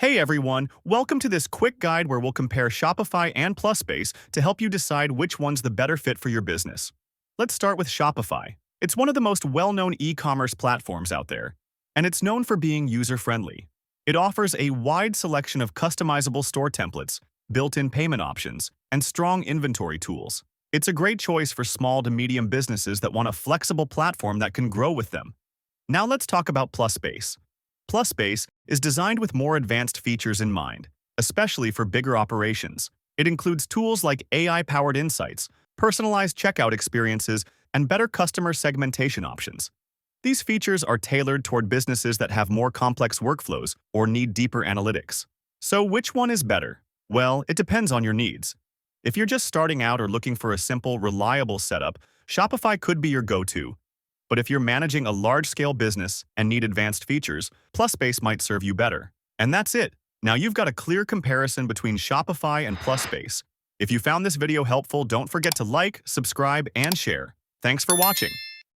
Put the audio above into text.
Hey everyone, welcome to this quick guide where we'll compare Shopify and PlusBase to help you decide which one's the better fit for your business. Let's start with Shopify. It's one of the most well-known e-commerce platforms out there, and it's known for being user-friendly. It offers a wide selection of customizable store templates, built-in payment options, and strong inventory tools. It's a great choice for small to medium businesses that want a flexible platform that can grow with them. Now let's talk about PlusBase. PlusBase is designed with more advanced features in mind, especially for bigger operations. It includes tools like AI-powered insights, personalized checkout experiences, and better customer segmentation options. These features are tailored toward businesses that have more complex workflows or need deeper analytics. So which one is better? Well, it depends on your needs. If you're just starting out or looking for a simple, reliable setup, Shopify could be your go-to. But if you're managing a large-scale business and need advanced features, PlusBase might serve you better. And that's it. Now you've got a clear comparison between Shopify and PlusBase. If you found this video helpful, don't forget to like, subscribe, and share. Thanks for watching.